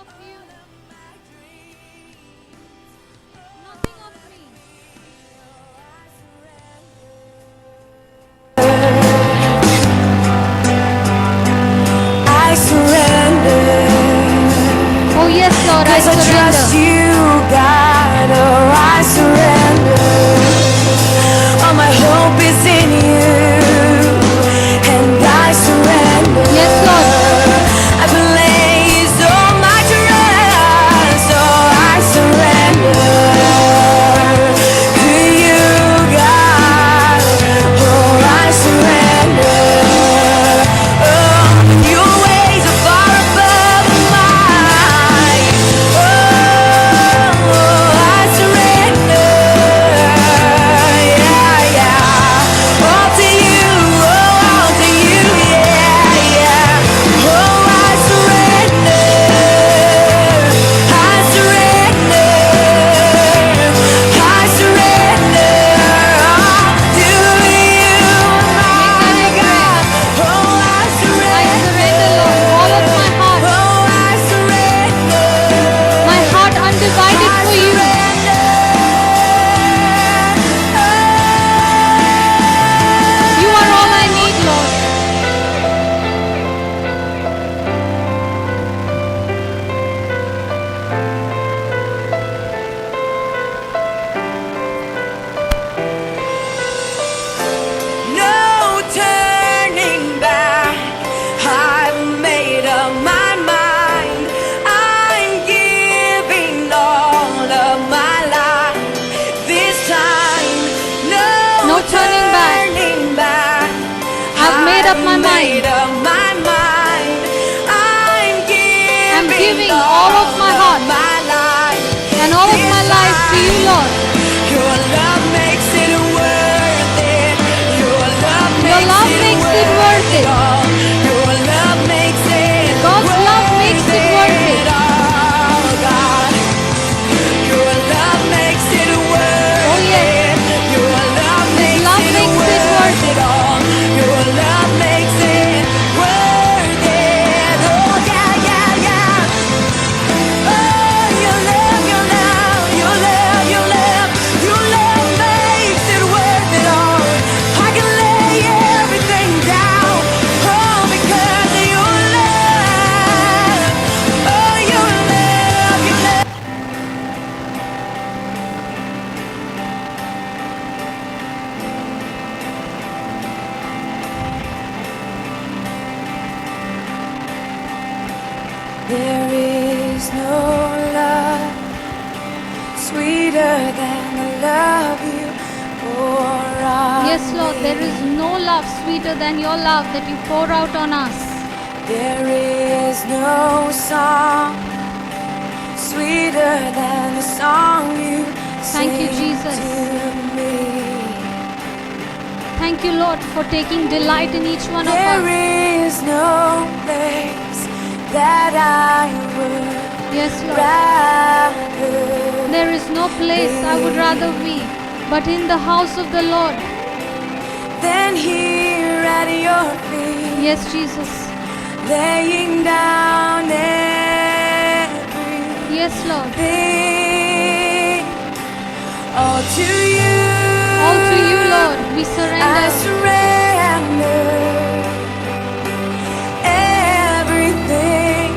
of you. Nothing of me. I surrender. Oh yes, Lord, I 'Cause I trust surrender. you, God. Oh, I surrender. All my hope is in you, and I surrender. Yes, Lord. I place all my trust. Oh, I surrender to you, God. Oh, I surrender. Oh, your ways are far above mine. Oh, I surrender. Yeah, yeah. All to you. Oh, all to you. Yeah, yeah. Oh, I surrender. I surrender. I surrender all to you, my God. Oh, I I surrender. surrender, Lord, all of my heart. Oh, I surrender. My heart undivided I for you. surrender. You are all I need, Lord. No turning back. I've made up my mind. I'm giving all of my life this time. No No turning back. turning back. I've made up my mind. Made up my mind. I'm giving all of my heart my life and all of my life to you, Lord. Your love makes it worth it. Your love Your love makes it worth it. all. Your love makes it God's love makes it worth it. all, God. Your love makes it worth Oh, yes. it. Your love His makes love it makes it worth worth it it. all. Your love makes it worth it. Oh, yeah, yeah, yeah. Oh, your love, your love, your love, your love, your love makes it worth it all. I can lay everything down, all because of your love. Oh, your love, your love. There is no love sweeter than the love you pour out. Yes, Lord, there is no love sweeter than your love that you pour out on us. There is no song sweeter than the song you Thank you, sing Jesus. to me. Thank you, Lord, for taking delight in each one of There us. is no place that I would Yes, Lord. rather There is no place I would rather be but in the house of the Lord. than here at your feet. Yes, Jesus. Laying down everything Yes, Lord. all to you. All to you, Lord, we I surrender. surrender everything,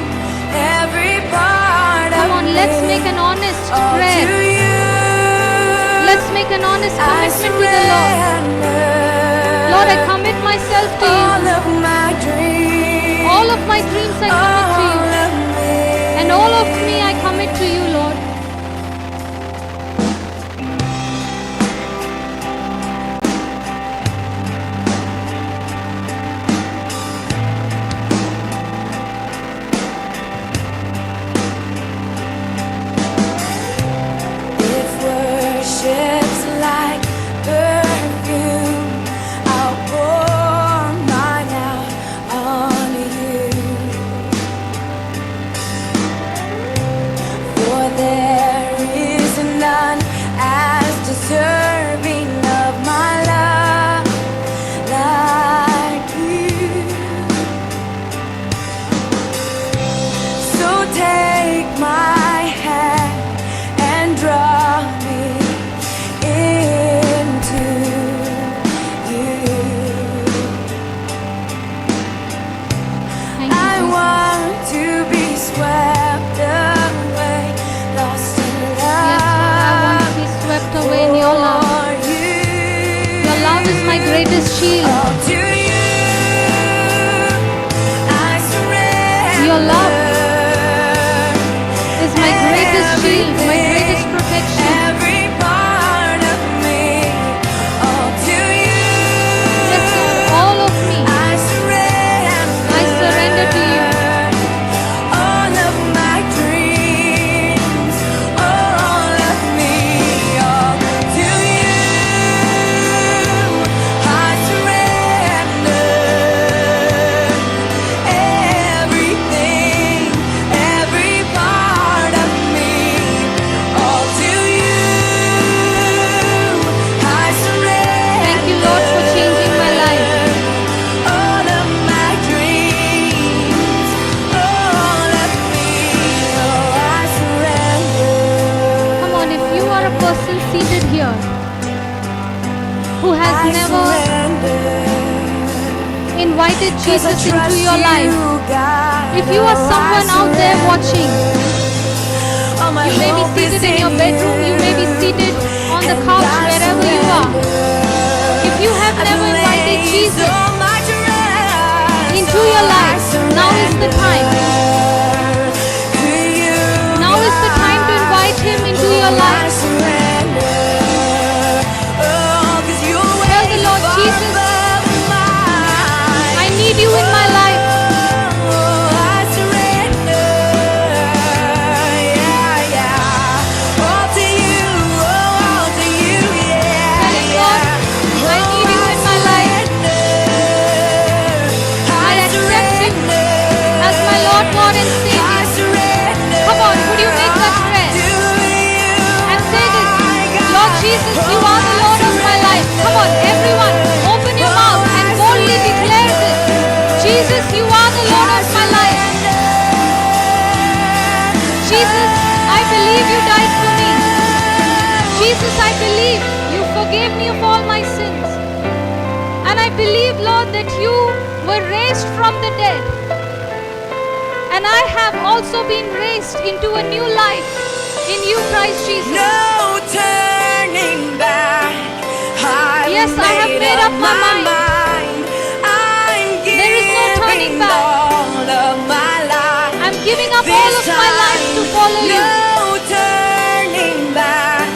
every part Come of on, me. let's make an honest all to prayer. you. Let's make an honest I commitment to the Lord. surrender Lord, I commit myself to all you. of my dreams, All of my dreams I commit to you. all of me. And all of me I commit to you, Lord. If worship's like perfume, I'll pour shield. All to you, I surrender. Your love is my greatest shield, my greatest protection. Every part of me, all to you. Yes, Lord, all of me, I surrender. I surrender to you. All of my dreams, all of me, all to you. I surrender everything, every part of me, all to you. I surrender. Thank you, Lord, for changing my life. All of my dreams, all of me, oh, I surrender. Come on, if you are a person seated here who has I never surrender. invited 'Cause I Jesus into trust your life, you, God. if you are Oh, I someone out there surrender. watching, All my you may be hope seated is in your bedroom, you may be seated on the and couch, I wherever you are. surrender. If you have I've never invited laid Jesus so much rest, into oh, your I life, now is the time. surrender to you, Now is the time to invite Him into oh, your I life. surrender. Oh, 'cause your Tell the ways Lord, are Jesus, above mine. I need you in my life. Oh, I surrender. Yeah, yeah. All to you, oh, all to you, yeah. Tell Him, Lord, I need you in my life. I accept you as my Lord, God, and Savior. Come on, would you make that prayer? And say this, Lord Jesus, you are the Lord of my life. Come on, everyone, open your mouth and boldly declare this. Jesus, you are the Lord of my life. Jesus, I believe you died for me. Jesus, I believe you forgave me of all my sins. And I believe, Lord, that you were raised from the dead. And I have also been raised into a new life in you, Christ Jesus. No turning back. Yes, I have made up my mind. I'm There is no turning giving back. all of my life. I'm giving up all of my life to follow you. No turning back.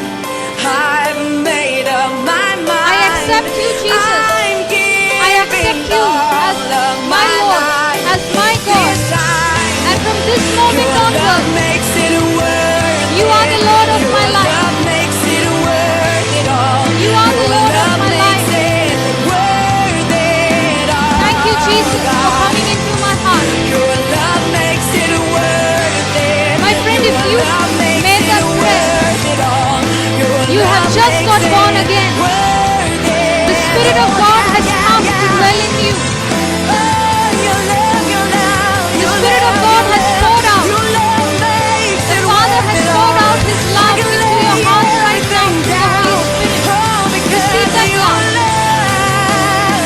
I've made up my mind. I accept you, Jesus. I'm giving I accept you as all of my Lord, life. as my God. This time, And from this moment your love onwards, makes it worth you are the Lord of it. my Your life. love makes it worth it all. You are the Your Lord of love my makes life. it worth it all. Thank you, Jesus, for coming into my heart. Your love makes it worth it. My friend, if Your you love makes made it that prayer, worth it all. Your you have love just makes got born it again. worth it. The Spirit of Oh, God yeah, has yeah, come to yeah. dwell in you. Oh, your love, your love, The your Spirit of love, God your has love, poured out. your love makes The it Father worth has it poured all. out His I love can into your lay heart right now everything through the Holy down. Spirit. Oh, because Receive that of your love. love.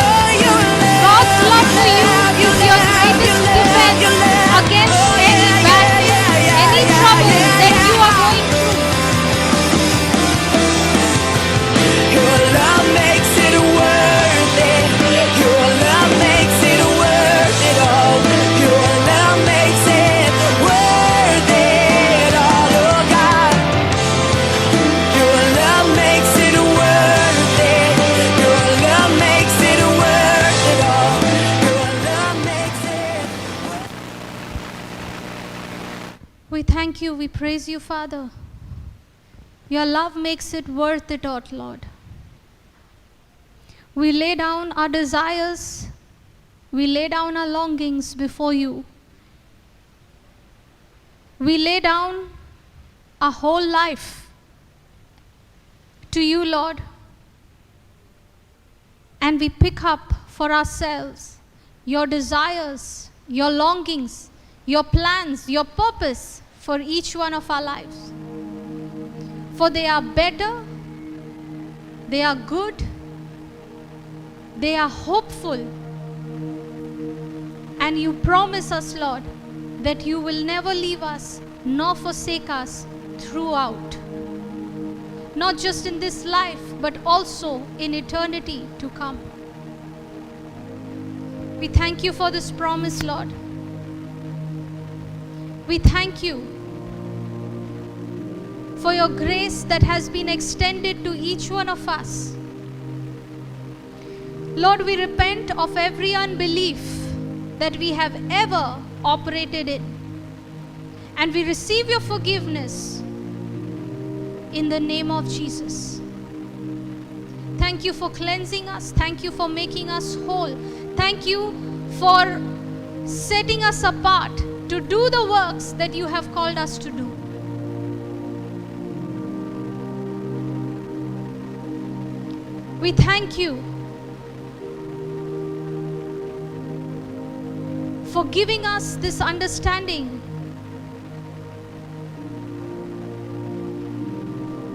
Oh, your love, God's love for you your is your love, greatest your love, defense your love. against Oh, any yeah, bad yeah, thing, yeah, yeah, any yeah, trouble yeah, that you are yeah. going through. Your love makes it worth it. Your love makes it worth it all. Your love makes it worth it all, oh God. Your love makes it worth it. Your love makes it worth it all. Your love makes it. We thank you, we praise you, Father. Your love makes it worth it all, Lord. We lay down our desires, we lay down our longings before you. We lay down our whole life to you, Lord, and we pick up for ourselves your desires, your longings, your plans, your purpose for each one of our lives. For they are better, they are good, they are hopeful. And you promise us, Lord, that you will never leave us nor forsake us throughout. Not just in this life, but also in eternity to come. We thank you for this promise, Lord. We thank you for your grace that has been extended to each one of us. Lord, we repent of every unbelief that we have ever operated in, and we receive your forgiveness in the name of Jesus. Thank you for cleansing us. Thank you for making us whole. Thank you for setting us apart to do the works that you have called us to do. We thank you for giving us this understanding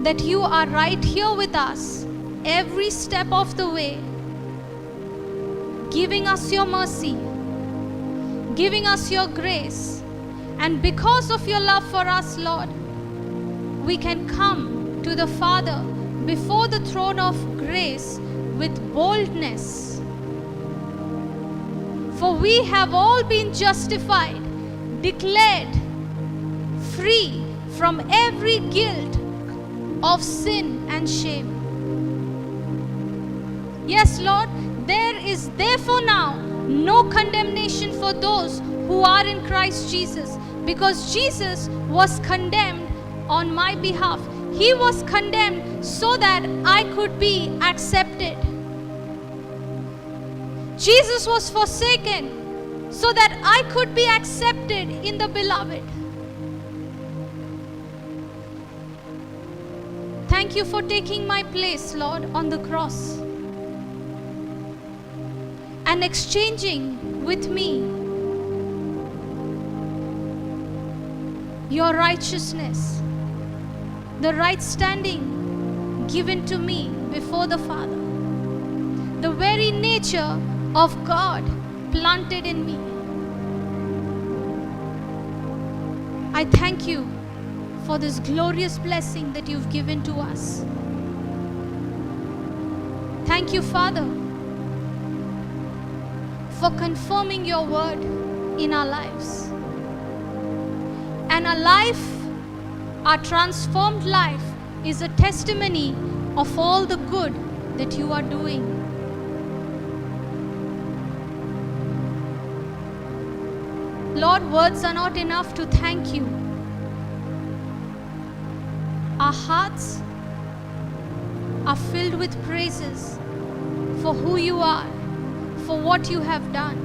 that you are right here with us every step of the way, giving us your mercy, giving us your grace. And because of your love for us, Lord, we can come to the Father before the throne of grace with boldness. For we have all been justified, declared free from every guilt of sin and shame. Yes, Lord, there is therefore now no condemnation for those who are in Christ Jesus, because Jesus was condemned on my behalf. He was condemned so that I could be accepted. Jesus was forsaken so that I could be accepted in the beloved. Thank you for taking my place, Lord, on the cross and exchanging with me your righteousness, the right standing given to me before the Father, the very nature of God planted in me. I thank you for this glorious blessing that you've given to us. Thank you, Father, for confirming your word in our lives. And our life, our transformed life, is a testimony of all the good that you are doing. Lord, words are not enough to thank you. Our hearts are filled with praises for who you are, for what you have done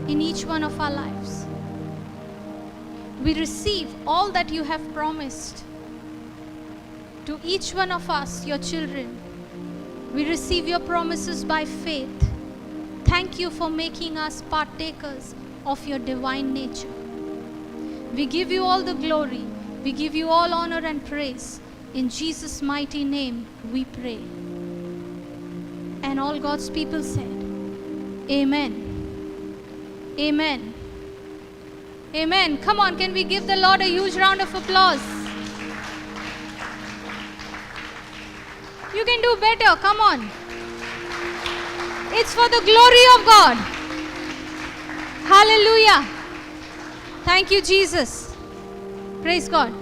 in each one of our lives. We receive all that you have promised to each one of us, your children. We receive your promises by faith. Thank you for making us partakers of your divine nature. We give you all the glory. We give you all honor and praise. In Jesus' mighty name we pray. And all God's people said, Amen. Amen. Amen. Come on, can we give the Lord a huge round of applause? You can do better. Come on. It's for the glory of God. Hallelujah. Thank you, Jesus. Praise God.